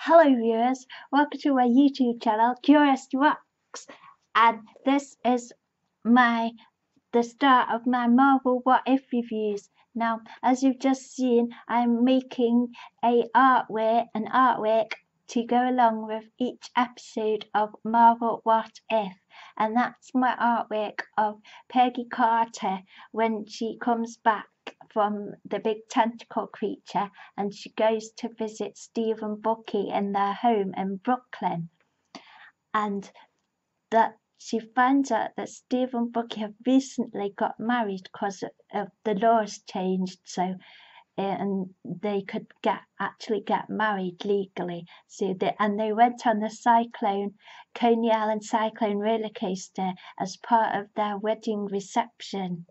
Hello viewers, welcome to my YouTube channel, Curious to Wax, and this is the start of my Marvel What If reviews. Now, as you've just seen, I'm making an artwork to go along with each episode of Marvel What If, and that's my artwork of Peggy Carter when she comes back from the big tentacle creature and she goes to visit Steve and Bucky in their home in Brooklyn, and that she finds out that Steve and Bucky have recently got married because of the laws changed, so and they could actually get married legally. So they went on the Coney Island Cyclone roller coaster as part of their wedding reception.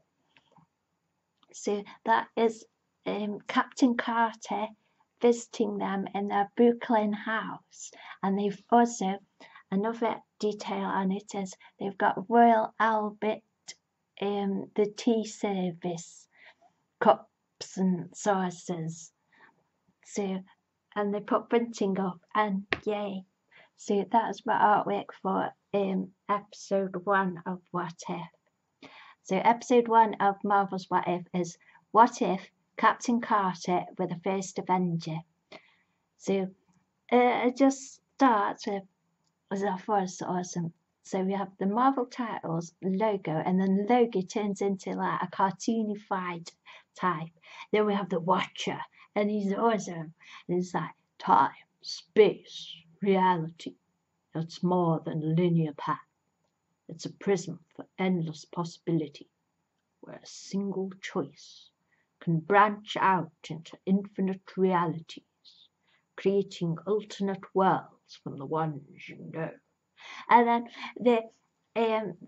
So that is Captain Carter visiting them in their Brooklyn house, and they've also, another detail on it is they've got Royal Albert the tea service cups and saucers. So, and they put printing up, and yay. So that's my artwork for episode 1 of What If. So episode 1 of Marvel's What If is What If Captain Carter were the first Avenger. So it just starts with, as I thought it's awesome. So we have the Marvel titles logo, and then the logo turns into like a cartoonified type. Then we have the Watcher, and he's awesome. And it's like time, space, reality. It's more than a linear path. It's a prism for endless possibility, where a single choice can branch out into infinite realities, creating alternate worlds from the ones you know. And then the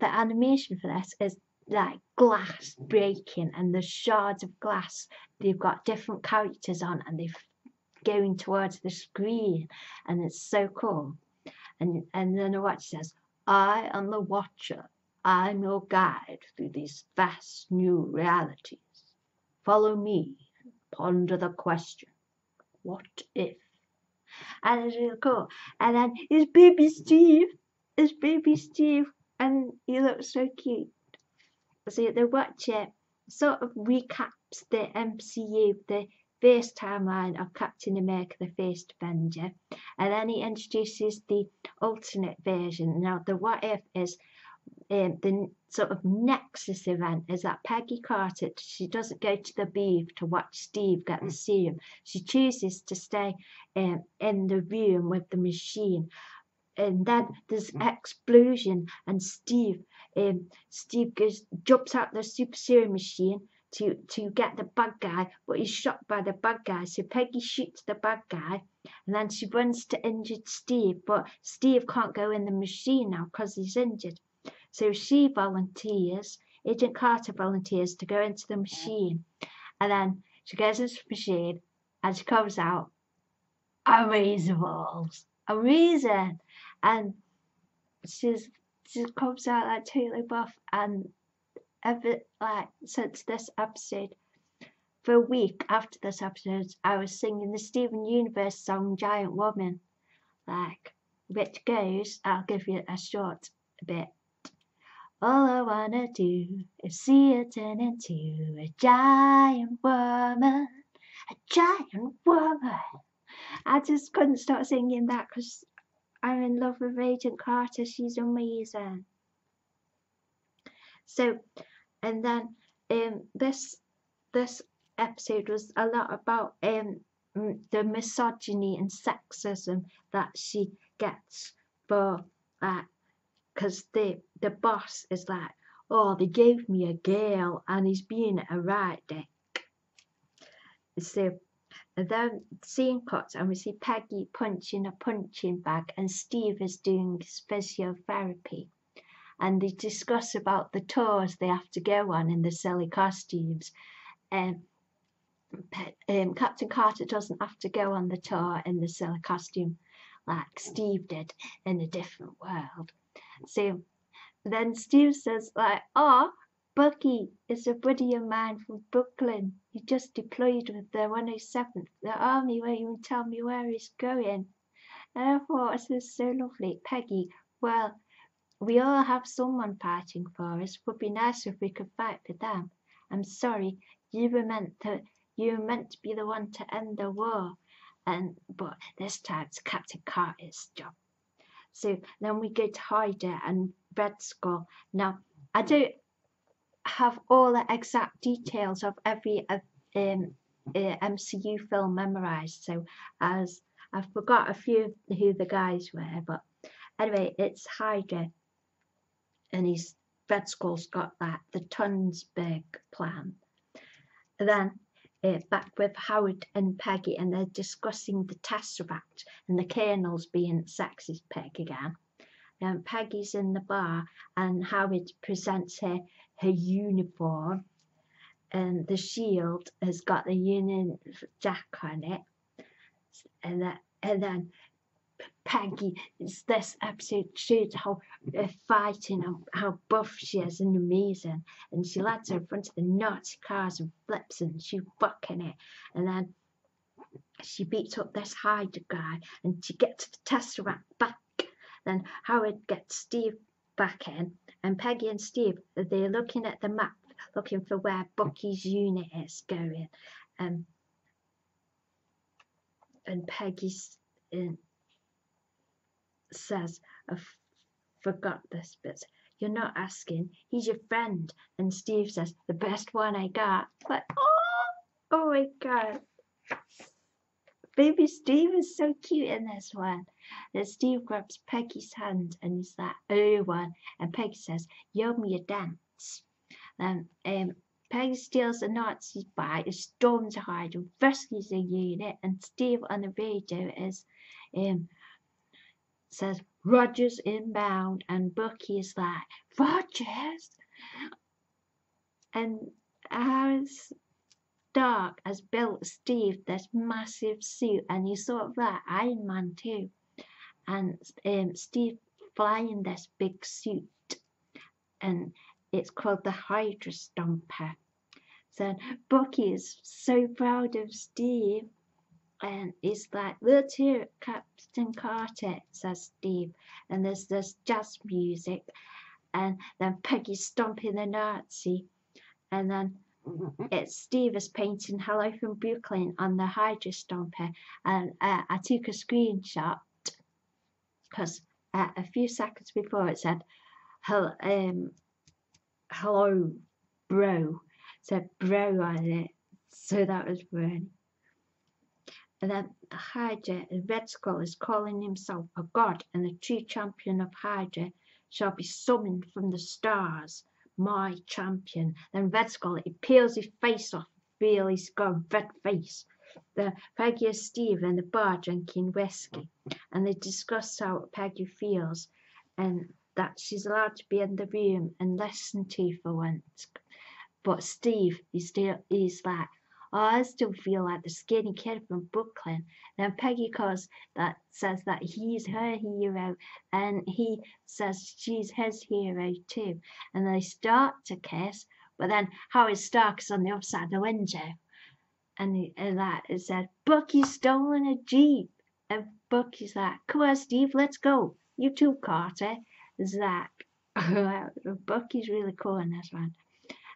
animation for this is like glass breaking, and the shards of glass, they've got different characters on, and they're going towards the screen, and it's so cool. And then the Watcher says, I am the Watcher. I'm your guide through these vast new realities. Follow me, ponder the question, what if? And it's really cool. And then it's baby Steve, and he looks so cute. So the Watcher sort of recaps the MCU, the first timeline of Captain America, the first Avenger, and then he introduces the alternate version. Now, the What If is the sort of nexus event is that Peggy Carter, she doesn't go to the booth to watch Steve get the serum. She chooses to stay in the room with the machine. And then there's an explosion, and Steve jumps out the super serum machine to get the bad guy, but he's shot by the bad guy. So Peggy shoots the bad guy, and then she runs to injured Steve, but Steve can't go in the machine now because he's injured. So she volunteers, Agent Carter volunteers to go into the machine, and then she goes into the machine, and she comes out amazing, and she comes out like totally buff, and since this episode, for a week after this episode, I was singing the Steven Universe song Giant Woman, which goes, I'll give you a short bit. All I wanna do is see her turn into a giant woman, a giant woman. I just couldn't stop singing that because I'm in love with Agent Carter. She's amazing. So, and then this episode was a lot about the misogyny and sexism that she gets for because the boss is like, oh, they gave me a girl and he's being a right dick. So and then scene cuts, and we see Peggy punching a punching bag, and Steve is doing his physiotherapy, and they discuss about the tours they have to go on in the silly costumes. Captain Carter doesn't have to go on the tour in the silly costume like Steve did in a different world. So then Steve says oh, Bucky is a buddy of mine from Brooklyn. He just deployed with the 107th. The army won't even tell me where he's going. And I thought, this is so lovely. Peggy, well, we all have someone fighting for us. Would be nice if we could fight for them. I'm sorry, you were meant to be the one to end the war. But this time it's Captain Carter's job. So then we go to Hydra and Red Skull. Now, I don't have all the exact details of every MCU film memorized, so as I forgot a few who the guys were, but anyway, it's Hydra, and Red Skull's got the Tunsberg plan. And then back with Howard and Peggy, and they're discussing the Tesseract, and the Colonel's being sexist pig again. And Peggy's in the bar, and Howard presents her uniform, and the shield has got the Union Jack on it, and then Peggy, this episode shows how fighting, how buff she is and amazing, and she lands her in front of the Nazi cars and flips and she's bucking it, and then she beats up this Hydra guy, and she gets the Tesseract back. Then Howard gets Steve back in, and Peggy and Steve, they're looking at the map, looking for where Bucky's unit is going. And Peggy says, I forgot this bit. You're not asking, he's your friend. And Steve says, the best one I got. But oh my God. Baby Steve is so cute in this one. And Steve grabs Peggy's hand and he's like, oh one. And Peggy says, you owe me a dance. Then Peggy steals the Nazi's bike and storms a Hydra, rescues the unit, and Steve on the radio says, Rogers inbound, and Bucky is like, Rogers? And Stark has built Steve this massive suit, and he's sort of like Iron Man too. And Steve flying this big suit, and it's called the Hydro Stomper. So Bucky is so proud of Steve, and he's like, let's hear it, Captain Carter, says Steve. And there's this jazz music, and then Peggy's stomping the Nazi, and then it's Steve is painting Hello from Brooklyn on the Hydro Stomper, and I took a screenshot because a few seconds before it said hello bro, said bro on it, so that was funny. And then Hydra, Red Skull, is calling himself a god, and the true champion of Hydra shall be summoned from the stars, my champion. Then Red Skull, he peels his face off, feel he's got a red face. The Peggy and Steve in the bar drinking whiskey, and they discuss how Peggy feels, and that she's allowed to be in the room and listen to for once. But Steve, he's like, oh, I still feel like the skinny kid from Brooklyn. Then Peggy says that he's her hero, and he says she's his hero too. And they start to kiss, but then Howard Stark is on the other side of the window. And it said, Bucky's stolen a Jeep. And Bucky's like, come on, Steve, let's go. You too, Carter. Zach. Bucky's really cool in this one.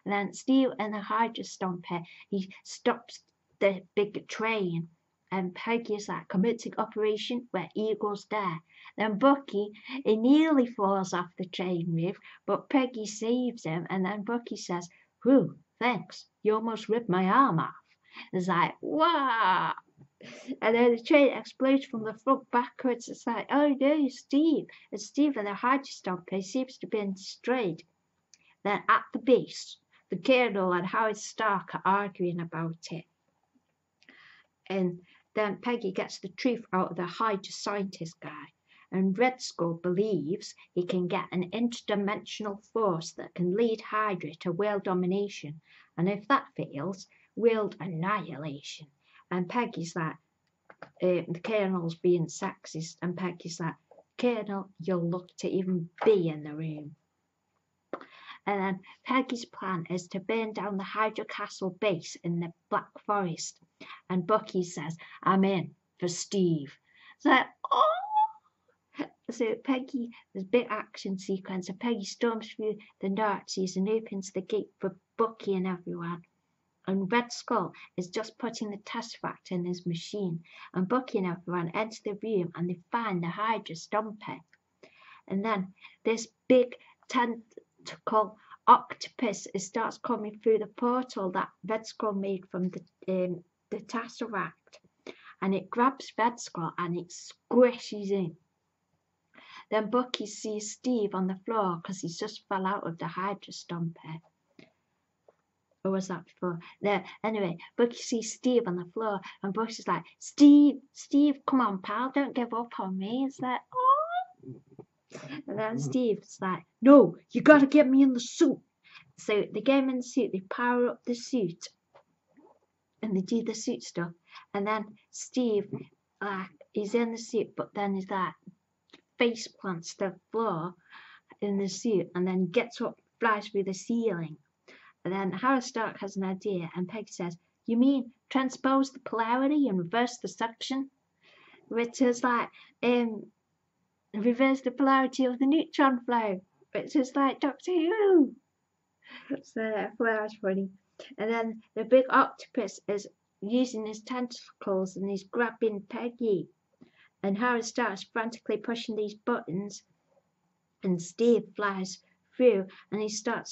And then Steve and the Hydro Stomper, he stops the big train, and Peggy's like, commencing operation where Eagle's there. Then Bucky, he nearly falls off the train roof, but Peggy saves him, and then Bucky says, whew, thanks, you almost ripped my arm off. It's like, wow. And then the train explodes from the front backwards. It's like, oh no, Steve. And Steve and the Hydro Stomper seems to be destroyed. Then at the base, the Colonel and Howard Stark are arguing about it. And then Peggy gets the truth out of the Hydra scientist guy. And Red Skull believes he can get an interdimensional force that can lead Hydra to world domination. And if that fails, world annihilation. And Peggy's like, the Colonel's being sexist. And Peggy's like, Colonel, you're lucky to even be in the room. And then Peggy's plan is to burn down the Hydro Castle base in the Black Forest. And Bucky says, I'm in for Steve. It's like, oh, So Peggy, there's a big action sequence, and Peggy storms through the Nazis and opens the gate for Bucky and everyone. And Red Skull is just putting the Tesseract in his machine, and Bucky and everyone enter the room and they find the Hydro Stomper. And then this big tentacle octopus starts coming through the portal that Red Skull made from the Tesseract, and it grabs Red Skull and it squishes in. Then Bucky sees Steve on the floor because he's just fell out of the Hydro Stomper. Or was that before? No, anyway, Bucky sees Steve on the floor, and Bucky's like, Steve, come on, pal, don't give up on me. It's like, oh. And then Steve's like, no, you gotta get me in the suit. So they get him in the suit, they power up the suit, and they do the suit stuff. And then Steve, he's in the suit, but then he's like, face plants to the floor in the suit, and then gets up, flies through the ceiling. And then Howard Stark has an idea, and Peggy says, you mean transpose the polarity and reverse the suction? Which is like, reverse the polarity of the neutron flow, which is like Doctor Who. So I thought that was funny. And then the big octopus is using his tentacles and he's grabbing Peggy. And Howard starts frantically pushing these buttons, and Steve flies through, and they start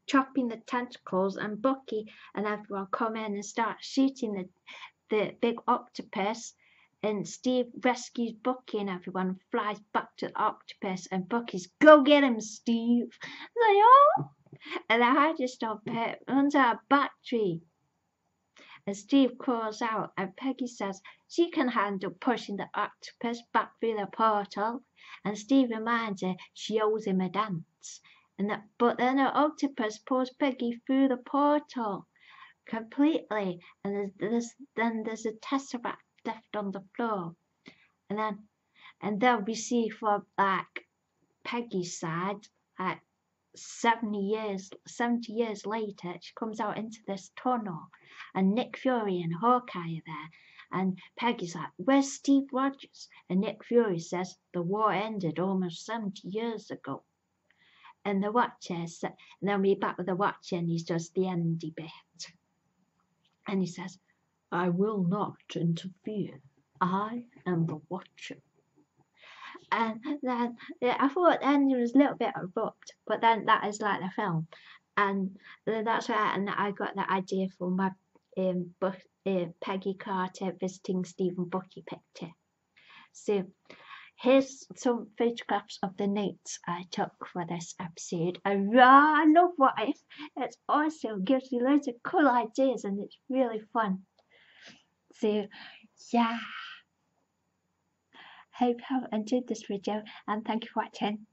chopping the tentacles, and Bucky and everyone come in and start shooting the big octopus, and Steve rescues Bucky and everyone flies back to the octopus, and Bucky's, go get him, Steve. Like, oh! And the Hydro Stomper runs out of battery. And Steve calls out, and Peggy says she can handle pushing the octopus back through the portal. And Steve reminds her she owes him a dance. But then the octopus pulls Peggy through the portal completely, and there's a Tesseract left on the floor. And then we see from like Peggy's side, like 70 years later, she comes out into this tunnel, and Nick Fury and Hawkeye are there, and Peggy's like, where's Steve Rogers? And Nick Fury says the war ended almost 70 years ago. And the Watcher, and then we're back with the Watcher, and he's just the endy bit, and he says, I will not interfere, I am the Watcher. And then I thought the ending was a little bit abrupt, but then that is like the film, and that's why I got the idea for my Peggy Carter visiting Steve and Bucky picture. So here's some photographs of the notes I took for this episode. I love What If. It's awesome, gives you loads of cool ideas, and it's really fun. So yeah. Hope you have enjoyed this video, and thank you for watching.